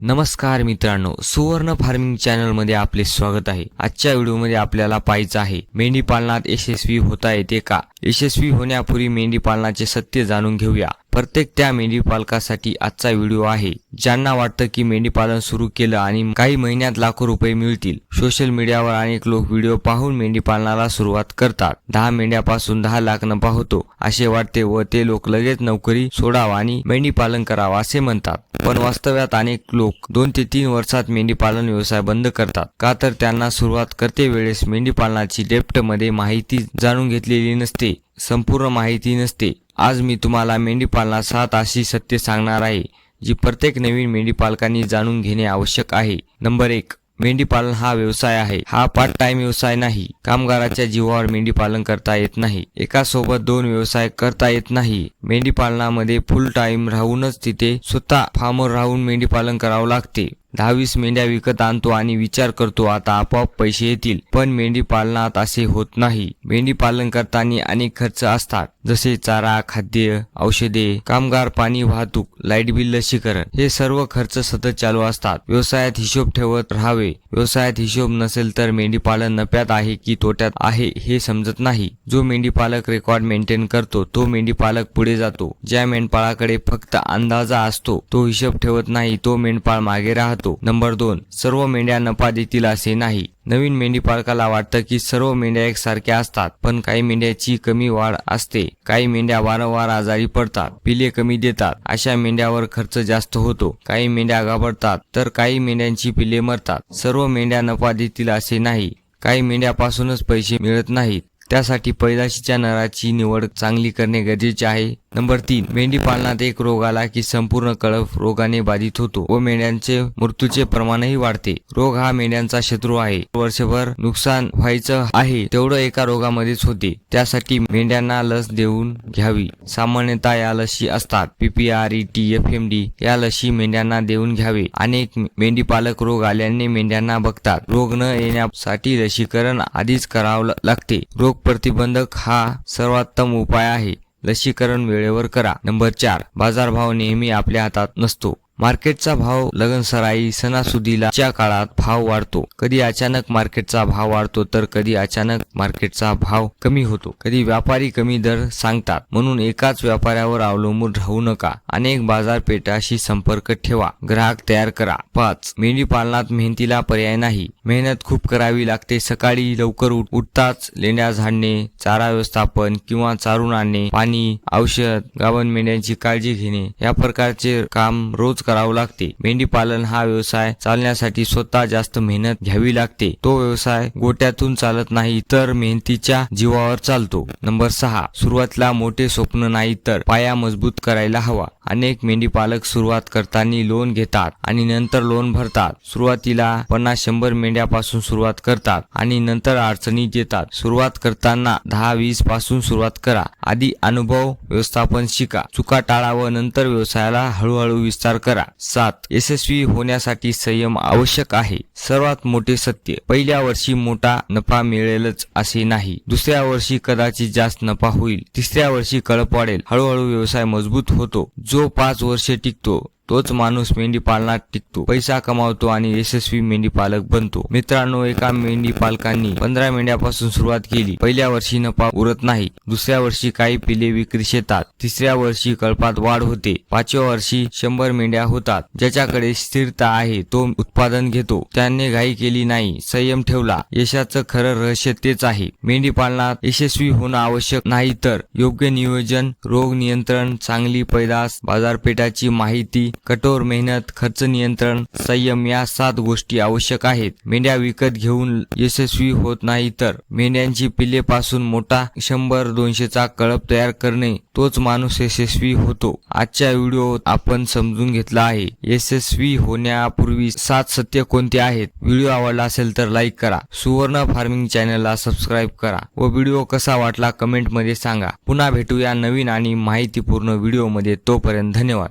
नमस्कार मित्रांनो, सुवर्ण फार्मिंग चॅनल मध्ये आपले स्वागत आहे। आजच्या व्हिडिओमध्ये आपल्याला पाहायचं आहे मेंढी पालनात यशस्वी होता येते का। यशस्वी होण्यापूर्वी मेंढी पालनाचे सत्य जाणून घेऊया। प्रत्येक त्या मेंढी पालकासाठी आजचा व्हिडिओ आहे ज्यांना वाटतं की मेंढी पालन सुरू केलं आणि काही महिन्यात लाखो रुपये मिळतील। सोशल मीडियावर अनेक लोक व्हिडिओ पाहून मेंढी पालनाला सुरुवात करतात। 10 मेंढ्यापासून 10 लाख नफा होतो असे वाटते व ते लोक लगेच नोकरी सोडावा आणि मेंढी पालन करावा असे म्हणतात। पण वास्तव्यात अनेक लोक 2 ते 3 वर्षात मेंढी पालन व्यवसाय बंद करतात। का तर त्यांना सुरुवात करते वेळेस मेंढी पालनाची डेप्थ मध्ये माहिती जाणून घेतलेली नसते, संपूर्ण माहिती नसते। आज मी तुम्हाला मेंढी पालनात 7 अशी सत्य सांगणार आहे जी प्रत्येक नवीन मेंढी पालकांनी जाणून घेणे आवश्यक आहे। नंबर 1, मेंढी पालन हा व्यवसाय आहे। हा पार्ट टाइम व्यवसाय नाही। कामगाराच्या जीवावर मेंढी पालन करता येत नाही। एका सोबत 2 व्यवसाय करता येत नाही। मेंढी पालनामध्ये फुल टाइम राहूनच तिथे स्वतः फार्मर राहून मेंढी पालन करावं लागते। 10-20 मेंढ्या विकत आणतो आणि विचार करतो आता आपोआप पैसे येतील, पण मेंढी पालनात असे होत नाही। मेंढी पालन करताना अनेक खर्च असतात, जसे चारा, खाद्य, औषधे, कामगार, पाणी, वाहतूक, लाईट बिल, लसीकरण हे सर्व खर्च सतत चालू असतात। व्यवसायात हिशोब ठेवत राहावे। व्यवसायात हिशोब नसेल तर मेंढी पालन नफ्यात आहे की तोट्यात आहे हे समजत नाही। जो मेंढी पालक रेकॉर्ड मेंटेन करतो तो मेंढी पालक पुढे जातो। ज्या मेंढपाळाकडे फक्त अंदाजा असतो तो हिशोब ठेवत नाही, तो मेंढपाळ मागे राहतो। नंबर 2, सर्व मेंढ्या नफा देतील असे नाही। नवीन मेंढी पालकाला वाटतं की सर्व मेंढ्या एकसारख्या असतात, पण काही मेंढ्याची कमी वाढ असते। काही मेंढ्या वारंवार आजारी पडतात, पिले कमी देतात, अशा मेंढ्यावर खर्च जास्त होतो। काही मेंढ्या घाबरतात तर काही मेंढ्यांची पिले मरतात। सर्व मेंढ्या नफा देतील असे नाही। काही मेंढ्यापासूनच पैसे मिळत नाहीत, त्यासाठी पैदाशीच्या नराची निवड चांगली करणे गरजेचे आहे। नंबर 3, मेंढी पालनात एक रोग आला की संपूर्ण कळप रोगाने बाधित होतो व मेंढ्यांचे मृत्यूचे प्रमाणही वाढते। रोग हा मेंढ्यांचा शत्रू आहे। वर्षभर नुकसान व्हायचं आहे तेवढं एका रोगामध्येच होते। त्यासाठी मेंढ्यांना लस देऊन घ्यावी। सामान्यतः या लशी असतात PPR, ET, FMD या लशी मेंढ्यांना देऊन घ्यावे। अनेक मेंढी पालक रोग आल्याने मेंढ्यांना बघतात। रोग न येण्यासाठी लसीकरण आधीच करावं लागते। रोग प्रतिबंधक हा सर्वोत्तम उपाय आहे। लसीकरण वेळेवर करा। नंबर 4, बाजारभाव नेहमी आपल्या हातात नसतो। मार्केटचा भाव लगनसराई, सणासुदीच्या काळात भाव वाढतो। कधी अचानक मार्केटचा भाव वाढतो तर कधी अचानक मार्केटचा भाव कमी होतो। कधी व्यापारी कमी दर सांगतात, म्हणून एकाच व्यापाऱ्यावर अवलंबून राहू नका। अनेक बाजारपेठाशी संपर्क ठेवा, ग्राहक तयार करा। 5, मेंढी पालनात मेहनतीला पर्याय नाही। मेहनत खूप करावी लागते। सकाळी लवकर उठताच लेंड्या झाडणे, चारा व्यवस्थापन किंवा चारून आणणे, पाणी, औषध, गाभण मेंढ्यांची काळजी घेणे या प्रकारचे काम रोज करावं लागते। मेंढी पालन हा व्यवसाय चालण्यासाठी स्वतः जास्त मेहनत घ्यावी लागते। तो व्यवसाय गोट्यातून चालत नाही तर मेहनतीच्या जीवावर चालतो। नंबर 6, सुरुवातीला मोठे स्वप्न नाही तर पाया मजबूत करायला हवा। अनेक मेंढी पालक सुरुवात करताना लोन घेतात आणि नंतर लोन भरतात। सुरुवातीला 50-100 मेंढ्यापासून सुरुवात करतात आणि नंतर अडचणीत येतात। सुरुवात करताना 10-20 पासून सुरुवात करा। आधी अनुभव व्यवस्थापन शिका, चुका टाळा व नंतर व्यवसायाला हळूहळू विस्तार करा। 7, यशस्वी होण्यासाठी संयम आवश्यक आहे। सर्वात मोठे सत्य, पहिल्या वर्षी मोठा नफा मिळेलच असे नाही। दुसऱ्या वर्षी कदाचित जास्त नफा होईल। तिसऱ्या वर्षी कळप वाढेल। हळूहळू व्यवसाय मजबूत होतो। जो 5 वर्षे टिकतो तोच माणूस मेंढी पालनात टिकतो, पैसा कमावतो आणि यशस्वी मेंढी पालक बनतो। मित्रांनो, एका मेंढी पालकांनी 15 मेंढ्यापासून सुरुवात केली। पहिल्या वर्षी नफा उरत नाही, दुसऱ्या वर्षी काही पिले विक्रीस येतात, तिसऱ्या वर्षी कळपात वाढ होते, 5व्या वर्षी 100 मेंढ्या होतात। ज्याच्याकडे स्थिरता आहे तो उत्पादन घेतो। त्याने घाई केली नाही, संयम ठेवला। यशाचं खरं रहस्य तेच आहे। मेंढी पालनात यशस्वी होणं आवश्यक नाही तर योग्य नियोजन, रोग नियंत्रण, चांगली पैदास, बाजारपेठाची माहिती, कठोर मेहनत, खर्च नियंत्रण, संयम या 7 गोष्टी आवश्यक आहेत। मेंढ्या विकत घेऊन यशस्वी होत नाही तर मेंढ्यांची पिल्लेपासून मोठा 100-200चा कळप तयार करणे तोच माणूस यशस्वी होतो। आजच्या व्हिडिओत आपण समजून घेतला आहे यशस्वी होण्यापूर्वी 7 सत्य कोणते आहेत। व्हिडिओ आवडला असेल तर लाईक करा, सुवर्ण फार्मिंग चॅनलला सबस्क्राईब करा व व्हिडिओ कसा वाटला कमेंट मध्ये सांगा। पुन्हा भेटूया नवीन आणि माहितीपूर्ण व्हिडिओ मध्ये। तोपर्यंत धन्यवाद।